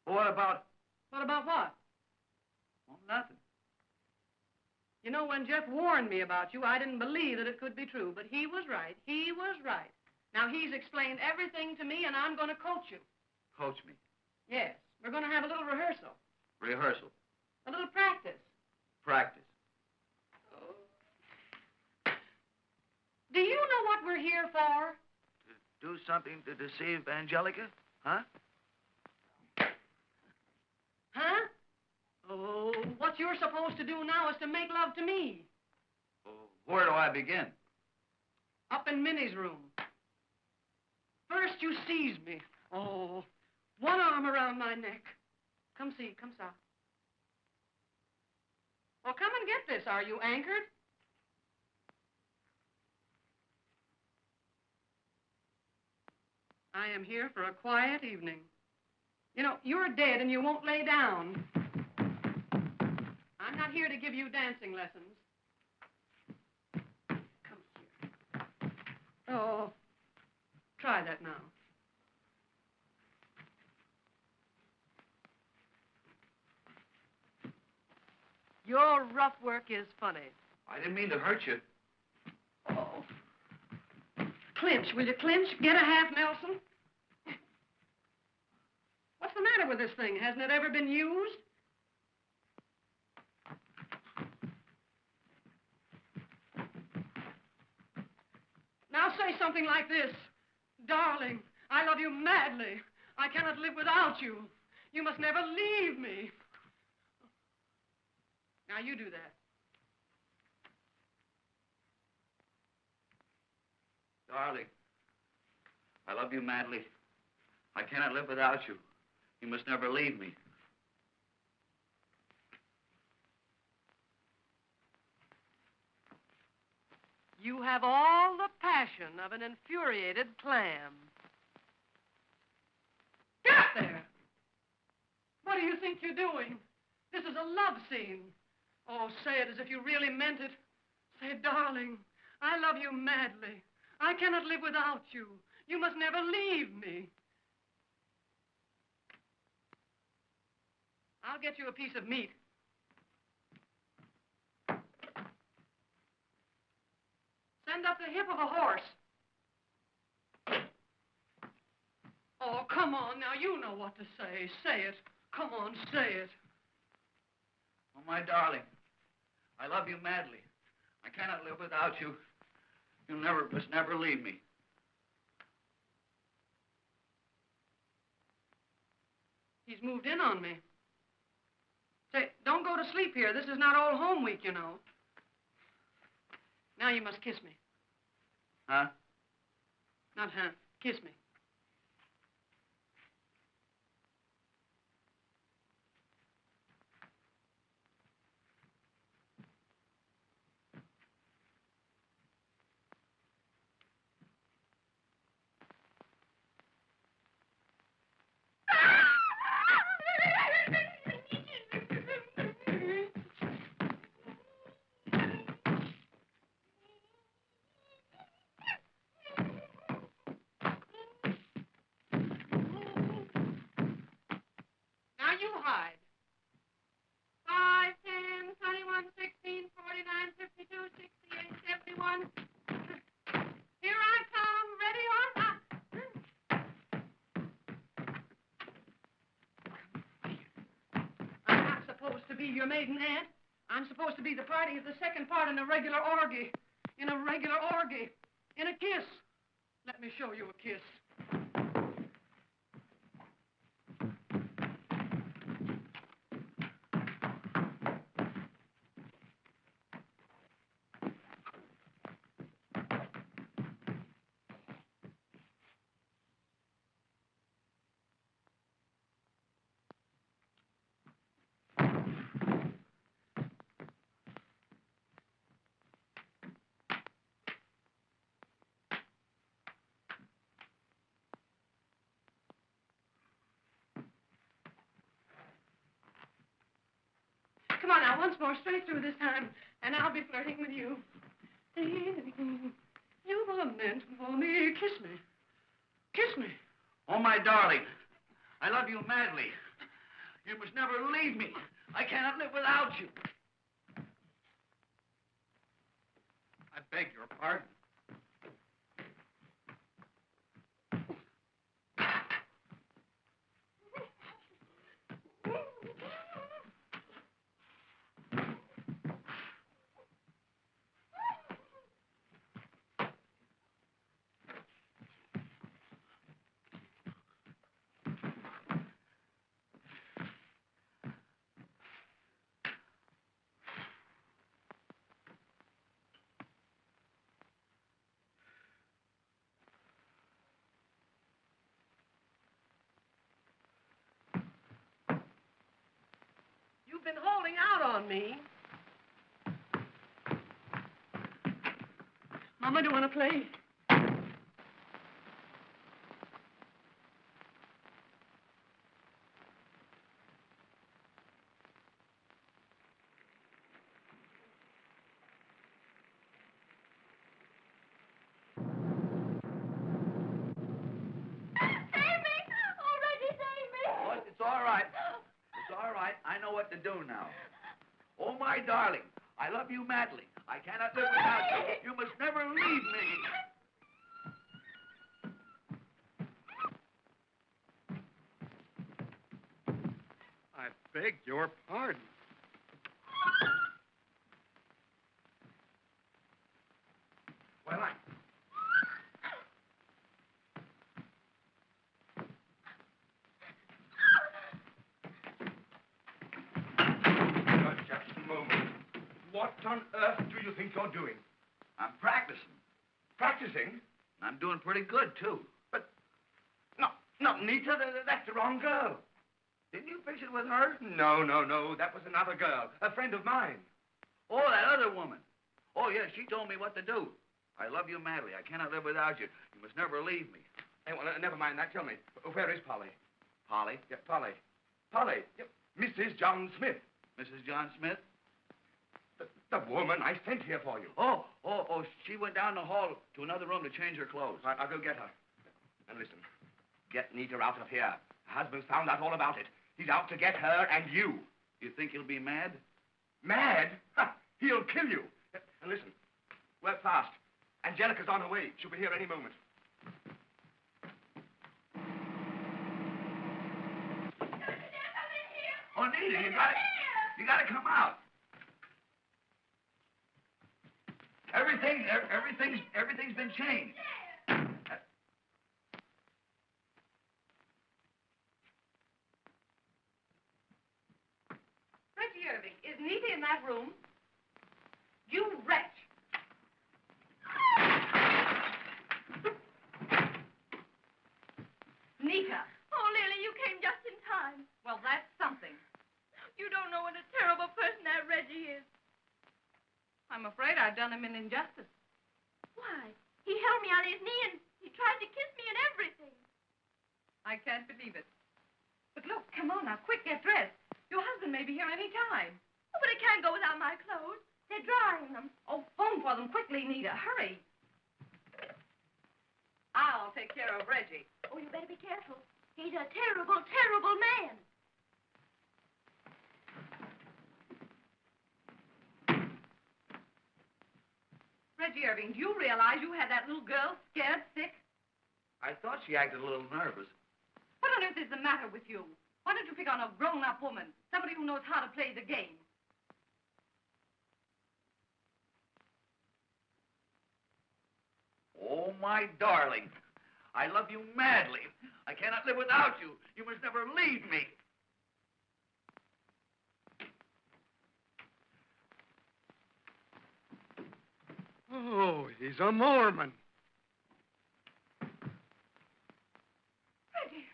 Well, what about... What about what? Well, nothing. You know, when Jeff warned me about you, I didn't believe that it could be true, but he was right. He was right. Now, he's explained everything to me, and I'm going to coach you. Coach me. Yes. We're going to have a little rehearsal. Rehearsal. A little practice. Practice. Do you know what we're here for? Do something to deceive Angelica? Huh? Huh? Oh, what you're supposed to do now is to make love to me. Where do I begin? Up in Minnie's room. First you seize me. Oh, one arm around my neck. Come see, come saw. Well, come and get this. Are you anchored? I am here for a quiet evening. You know, you're dead and you won't lay down. I'm not here to give you dancing lessons. Come here. Oh, try that now. Your rough work is funny. I didn't mean to hurt you. Oh. Clinch, will you clinch? Get a half Nelson. What's the matter with this thing? Hasn't it ever been used? Now say something like this. Darling, I love you madly. I cannot live without you. You must never leave me. Now you do that. Darling, I love you madly. I cannot live without you. You must never leave me. You have all the passion of an infuriated clam. Get there! What do you think you're doing? This is a love scene. Oh, say it as if you really meant it. Say, darling, I love you madly. I cannot live without you. You must never leave me. I'll get you a piece of meat. Send up the hip of a horse. Oh, come on now. You know what to say. Say it. Come on, say it. Oh, my darling, I love you madly. I cannot live without you. You must never leave me. He's moved in on me. Say, don't go to sleep here. This is not Old Home Week, you know. Now you must kiss me. Huh? Not huh. Kiss me. Now you hide. 5, 10, 21, 16, 49, 52, 68, 71. Here I come, ready or not. I'm not supposed to be your maiden aunt. I'm supposed to be the party of the second part in a regular orgy. In a regular orgy. In a kiss. Let me show you a kiss. Come on now, once more, straight through this time, and I'll be flirting with you. You were meant for me. Kiss me. Kiss me. Oh, my darling, I love you madly. You must never leave me. I cannot live without you. I beg your pardon. You've been holding out on me. Mama, do you want to play? It's all right. It's all right. I know what to do now. Oh, my darling, I love you madly. I cannot live without you. You must never leave me. I beg your pardon. Well, just a moment. What on earth do you think you're doing? I'm practicing. Practicing? I'm doing pretty good, too. Not Nita. That's the wrong girl. Didn't you fix it with her? No. That was another girl. A friend of mine. Oh, that other woman. Oh, yes, she told me what to do. I love you madly. I cannot live without you. You must never leave me. Hey, well, never mind that. Tell me, where is Polly? Polly? Yeah, Polly. Polly. Yeah, Mrs. John Smith. Mrs. John Smith? The woman I sent here for you. Oh, she went down the hall to another room to change her clothes. Right, I'll go get her. And listen, get Nita out of here. Her husband's found out all about it. He's out to get her and you. You think he'll be mad? Mad? Ha! He'll kill you. And listen, work fast. Angelica's on her way. She'll be here any moment. Oh, Nita, you gotta come out. Everything's been changed. Reggie Irving, is Nita in that room? You wretch! Nita! Oh, Lily, you came just in time. Well, that's something. You don't know what a terrible person that Reggie is. I'm afraid I've done him an injustice. Why? He held me on his knee and he tried to kiss me and everything. I can't believe it. But look, come on now, quick, get dressed. Your husband may be here any time. Oh, but I can't go without my clothes. They're drying them. Oh, phone for them quickly, Nita. Hurry. I'll take care of Reggie. Oh, you better be careful. He's a terrible, terrible man. Reggie Irving, do you realize you had that little girl scared sick? I thought she acted a little nervous. What on earth is the matter with you? Why don't you pick on a grown-up woman, somebody who knows how to play the game? Oh, my darling. I love you madly. I cannot live without you. You must never leave me. Oh, he's a Mormon. Reggie,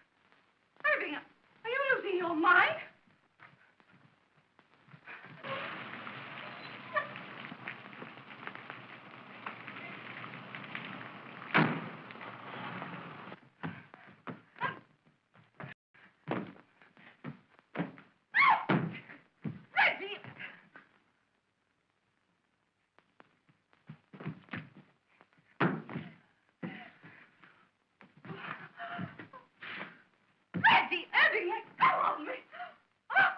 Irving, are you losing your mind? Reggie! Reggie, Irving, let go of me! Oh!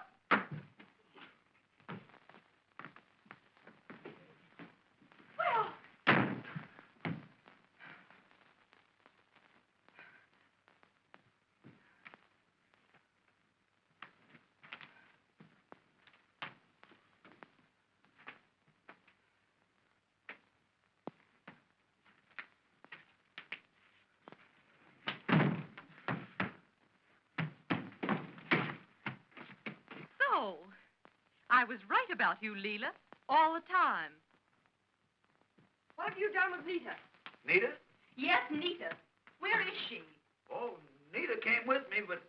Well... So, I was right about you, Leela, all the time. What have you done with Nita? Nita? Yes, Nita. Where is she? Oh, Nita came with me, but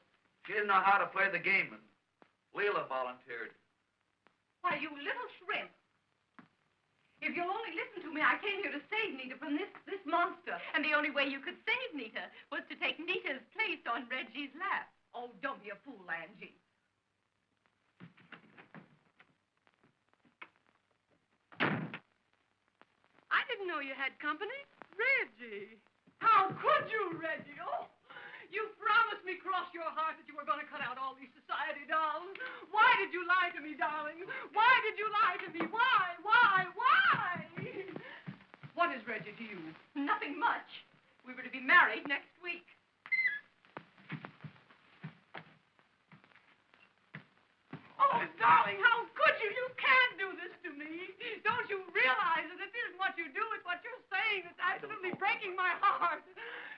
she didn't know how to play the game, and Leela volunteered. Why, you little shrimp. If you'll only listen to me, I came here to save Nita from this monster. And the only way you could save Nita was to take Nita's place on Reggie's lap. Oh, don't be a fool, Angie. I didn't know you had company. Reggie. How could you, Reggie? Oh, you promised me cross your heart that you were going to cut out all these society dolls. Why did you lie to me, darling? Why did you lie to me? Why? What is Reggie to you? Nothing much. We were to be married next week. Oh, darling, how could you? You can't do this to me. Don't you realize that this isn't what you do, it's what you're saying that's absolutely breaking my heart.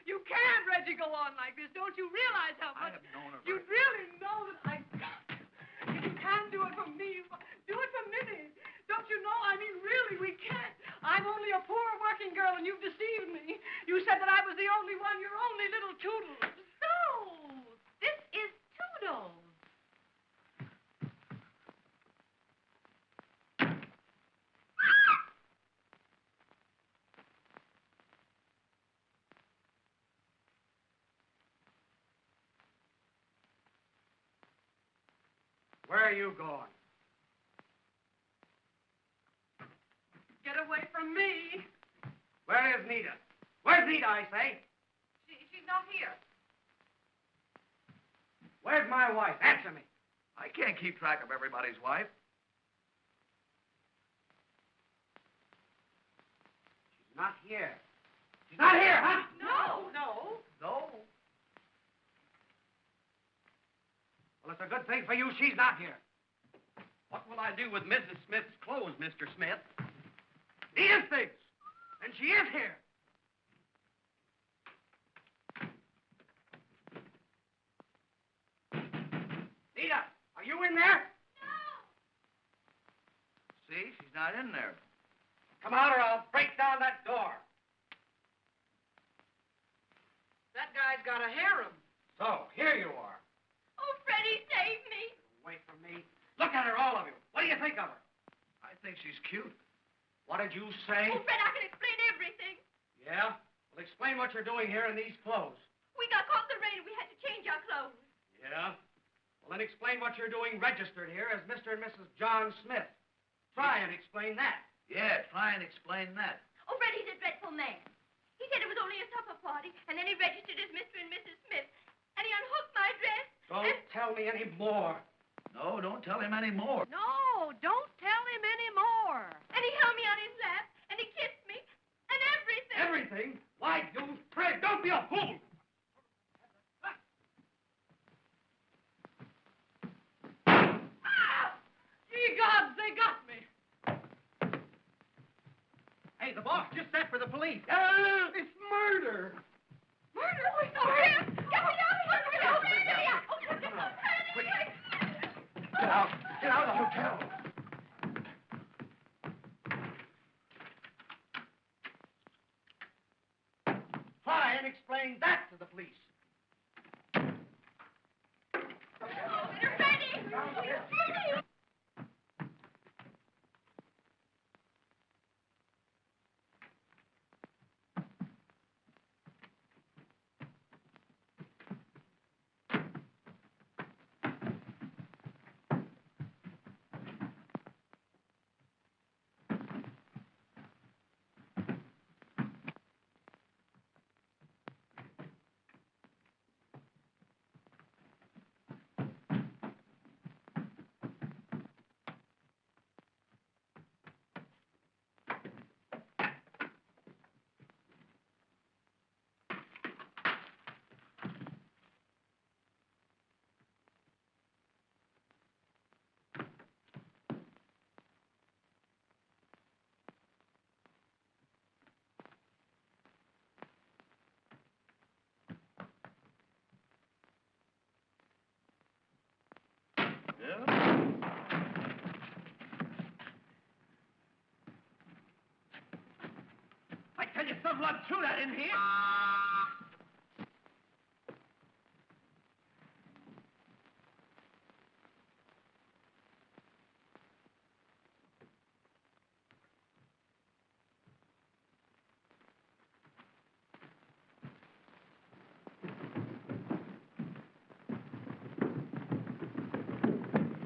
You can't, Reggie, go on like this. Don't you realize how much... I have known her. You really know that I... If you can do it for me, do it for Minnie. Don't you know? I mean, really, we can't. I'm only a poor working girl, and you've deceived me. You said that I was the only one, your only little Toodles. No, this is Toodles. Where are you going? Get away from me. Where is Nita? Where's Nita, I say? She's not here. Where's my wife? Answer me. I can't keep track of everybody's wife. She's not here. She's not here, huh? No. No. Well, it's a good thing for you she's not here. What will I do with Mrs. Smith's clothes, Mr. Smith? Nita's things. Then she is here. Nita, are you in there? See, she's not in there. Come out or I'll break down that door. That guy's got a harem. So, here you are. Oh, Freddie, save me. Away from me. Look at her, all of you. What do you think of her? I think she's cute. What did you say? Oh, Fred, I can explain everything. Yeah? Well, explain what you're doing here in these clothes. We got caught in the rain and we had to change our clothes. Yeah? Well, then explain what you're doing registered here as Mr. and Mrs. John Smith. Try and explain that. Yeah, try and explain that. Oh, Freddie's a dreadful man. He said it was only a supper party, and then he registered as Mr. and Mrs. Smith. And he unhooked my dress. Don't tell me any more. No, don't tell him any more. No, don't tell him any more. And he held me on his lap, and he kissed me, and everything. Everything? Why, you prig, don't be a fool. Ye gods, they got me. Hey, the boss just sent for the police. It's murder. Murder? Oh, it's over here. Get me out of here. Get me out. Oh, get me out. Quick. Get out. Get out of the hotel. Try and explain that to the police. You're ready. You're ready. I tell you, some luck threw that in here.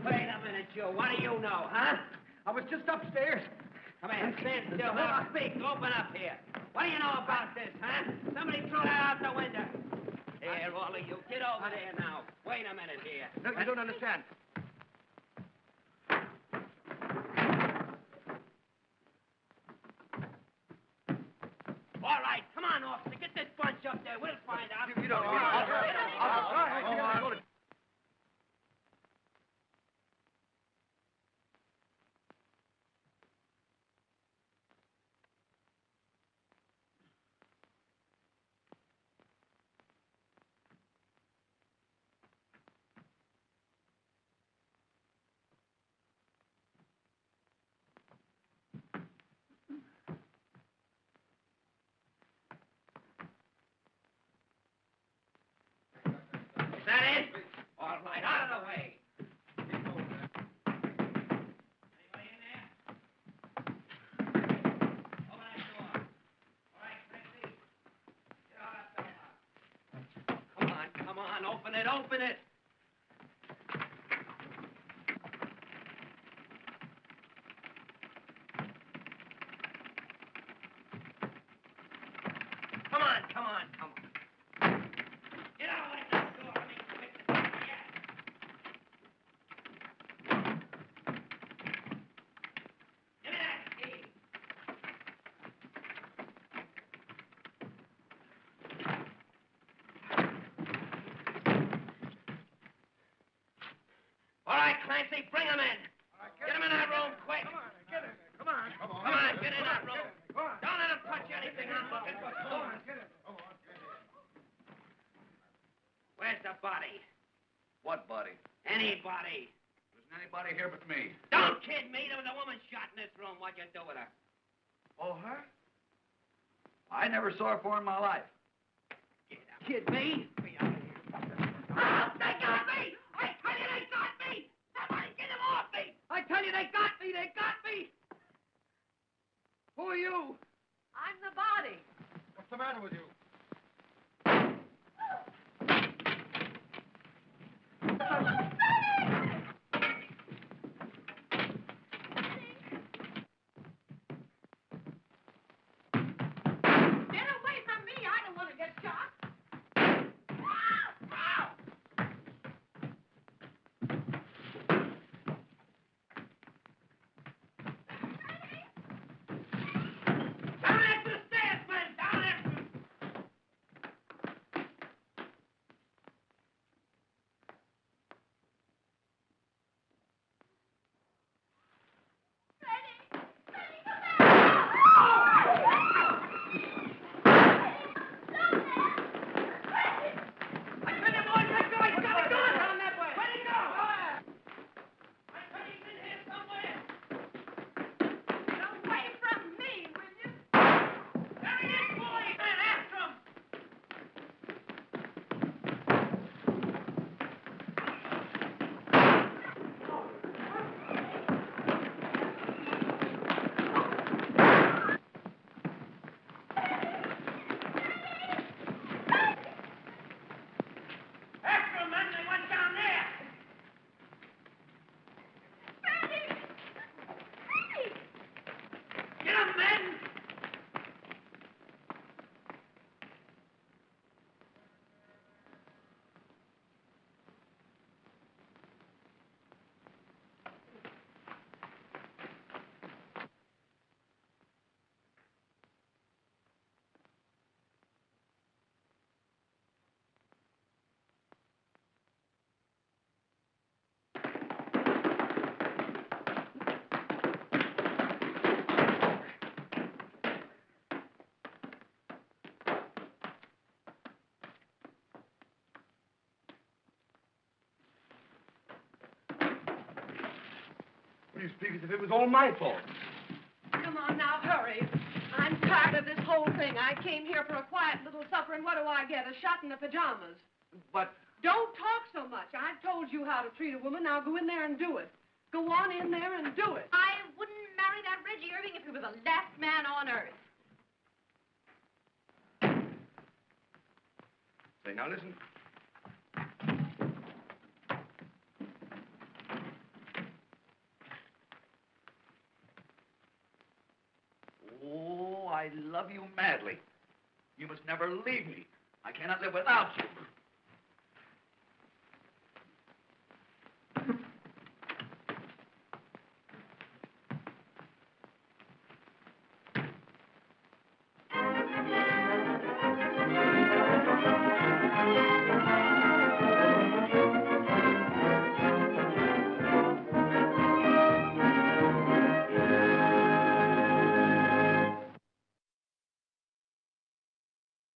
Wait a minute, Joe. What do you know, huh? I was just upstairs. Come here, stand still. Don't speak. Open up here. What do you know about this, huh? Somebody threw that out the window. Here, all of you. Get over there now. Wait a minute here. No, you don't understand. All right, come on, officer. Get this bunch up there. We'll find out. You don't. I'll try. Is that it? All right, out of the way. Anybody in there? Open that door. All right, Chrissy. Get all that stuff out. Come on, open it, open it. Come on. Get out of that door. I mean, quick. Yeah. Give me that key. All right, Clancy, bring him in. Get him in that room quick. Come on, get in. Come on. Come on, get in that room. Don't let him touch you. anybody here but me. Don't kid me. There was a woman shot in this room. What'd you do with her? Oh, her? I never saw her before in my life. Kid me? Be out of here. Oh, they got me! I tell you, they got me! Somebody get them off me! I tell you, they got me! They got me! Who are you? I'm the body. What's the matter with you? Get away from me. I don't want to get shot. Down after the stairs, man! Down after them! You speak as if it was all my fault. Come on now, hurry. I'm tired of this whole thing. I came here for a quiet little supper, and what do I get? A shot in the pajamas. But... Don't talk so much. I've told you how to treat a woman. Now go in there and do it. Go on in there and do it. I wouldn't marry that Reggie Irving if he was the last man on earth. Say, now listen. Oh, I love you madly. You must never leave me. I cannot live without you.